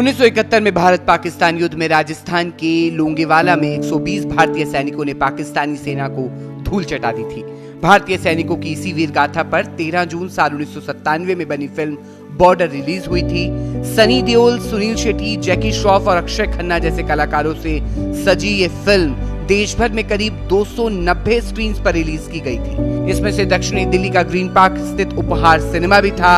1971 में भारत पाकिस्तान युद्ध में राजस्थान के लोंगेवाला में 120 भारतीय सैनिकों ने पाकिस्तानी सेना को धूल चटा दी थी। भारतीय सैनिकों की इसी वीर गाथा पर 13 जून साल 1997 में बनी फिल्म बॉर्डर रिलीज हुई थी। सनी देओल, सुनील शेट्टी, जैकी श्रॉफ और अक्षय खन्ना जैसे कलाकारों से सजी ये फिल्म देश भर में करीब 290 स्क्रीन्स पर रिलीज की गई थी। इसमें से दक्षिणी दिल्ली का ग्रीन पार्क स्थित उपहार सिनेमा भी था।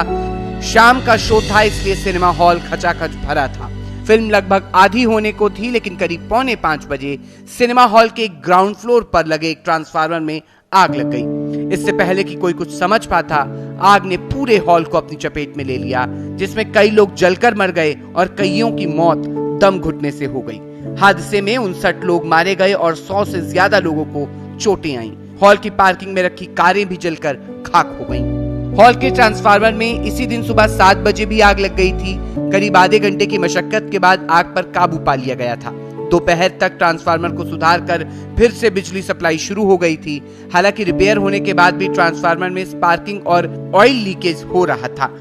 शाम का शो था, इसलिए सिनेमा हॉल खचाखच भरा था। फिल्म लगभग आधी होने को थी, लेकिन करीब 4:45 बजे सिनेमा हॉल के ग्राउंड फ्लोर पर लगे एक ट्रांसफार्मर में आग लग गई। इससे पहले कि कोई कुछ समझ पाता, आग ने पूरे हॉल को अपनी चपेट में ले लिया, जिसमें कई लोग जलकर मर गए और कईयों की मौत दम घुटने से हो गई। हादसे में 59 लोग मारे गए और 100 से ज्यादा लोगों को चोटें आईं। हॉल की पार्किंग में रखी कारें भी जलकर खाक हो गईं। हॉल के ट्रांसफार्मर में इसी दिन सुबह 7 बजे भी आग लग गई थी। करीब आधे घंटे की मशक्कत के बाद आग पर काबू पा लिया गया था। दोपहर तक ट्रांसफार्मर को सुधार कर फिर से बिजली सप्लाई शुरू हो गई थी। हालांकि रिपेयर होने के बाद भी ट्रांसफार्मर में स्पार्किंग और ऑयल लीकेज हो रहा था।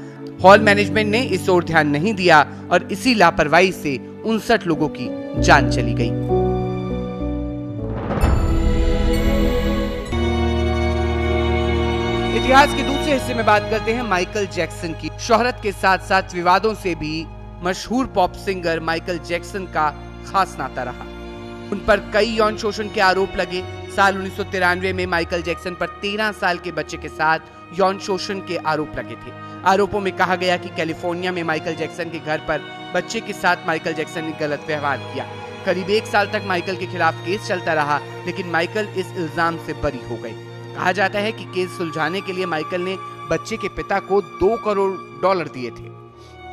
हॉल मैनेजमेंट ने इस ओर ध्यान नहीं दिया और इसी लापरवाही से 59 लोगों की जान चली गई। इतिहास के दूसरे हिस्से में बात करते हैं माइकल जैक्सन की। शोहरत के साथ साथ विवादों से भी मशहूर पॉप सिंगर माइकल जैक्सन का खास नाता रहा। उन पर कई यौन शोषण के आरोप लगे। साल 1993 में माइकल जैक्सन पर 13 साल के बच्चे के साथ यौन शोषण के आरोप लगे थे। आरोपों में कहा गया कि कैलिफोर्निया में माइकल जैक्सन के घर पर बच्चे के साथ माइकल जैक्सन ने गलत व्यवहार किया। करीब 1 साल तक माइकल के खिलाफ केस चलता रहा, लेकिन माइकल इस इल्जाम से बरी हो गए। कहा जाता है कि केस सुलझाने के लिए माइकल ने बच्चे के पिता को $2 करोड़ दिए थे।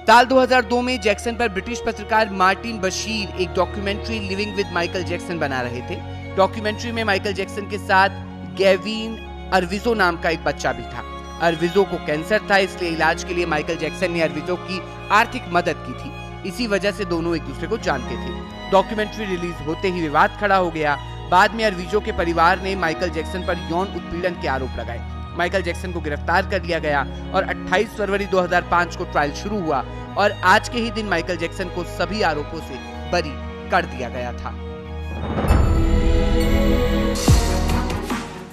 साल 2002 में जैक्सन पर ब्रिटिश पत्रकार मार्टिन बशीर एक documentary living with Michael Jackson बना रहे थे। डॉक्यूमेंट्री में माइकल जैक्सन के साथ गैविन अरविजो नाम का एक बच्चा भी था। अरविजो को कैंसर था, इसलिए इलाज के लिए माइकल जैक्सन ने अरविजो की आर्थिक मदद की थी। इसी वजह से दोनों एक दूसरे को जानते थे। डॉक्यूमेंट्री रिलीज होते ही विवाद खड़ा हो गया। बाद में अरविजो के परिवार ने माइकल जैक्सन पर यौन उत्पीड़न के आरोप लगाए। माइकल जैक्सन को गिरफ्तार कर लिया गया और 28 फरवरी 2005 को ट्रायल शुरू हुआ और आज के ही दिन माइकल जैक्सन को सभी आरोपों से बरी कर दिया गया था।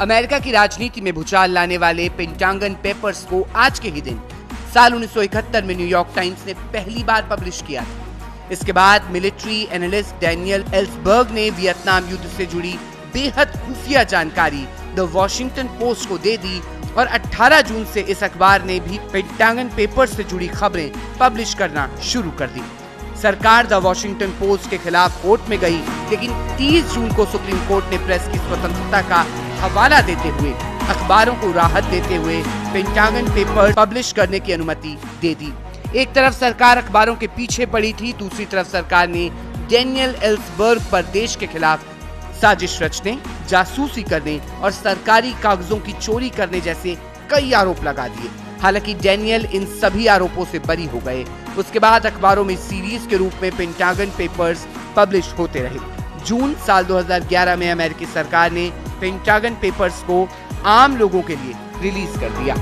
अमेरिका की राजनीति में भूचाल लाने वाले पेंटागन पेपर्स को आज के ही दिन साल 1971 में न्यूयॉर्क टाइम्स ने पहली बार पब्लिश किया था। इसके बाद मिलिट्री एनालिस्ट डैनियल एल्सबर्ग ने वियतनाम युद्ध से जुड़ी बेहद खुफिया जानकारी द वॉशिंगटन पोस्ट को दे दी और 18 जून से इस अखबार ने भी पेंटागन पेपर्स से जुड़ी खबरें पब्लिश करना शुरू कर दी। सरकार द वॉशिंगटन पोस्ट के खिलाफ कोर्ट में गई, लेकिन 30 जून को सुप्रीम कोर्ट ने प्रेस की स्वतंत्रता का हवाला देते हुए अखबारों को राहत देते हुए पेंटागन पेपर पब्लिश करने की अनुमति दे दी। एक तरफ सरकार अखबारों के पीछे पड़ी थी, दूसरी तरफ सरकार ने डैनियल एल्सबर्ग पर देश के खिलाफ साजिश रचने, जासूसी करने और सरकारी कागजों की चोरी करने जैसे कई आरोप लगा दिए। हालांकि डैनियल इन सभी आरोपों से बरी हो गए। उसके बाद अखबारों में सीरीज के रूप में पेंटागन पेपर्स पब्लिश होते रहे। जून साल 2011 में अमेरिकी सरकार ने पेंटागन पेपर्स को आम लोगों के लिए रिलीज कर दिया।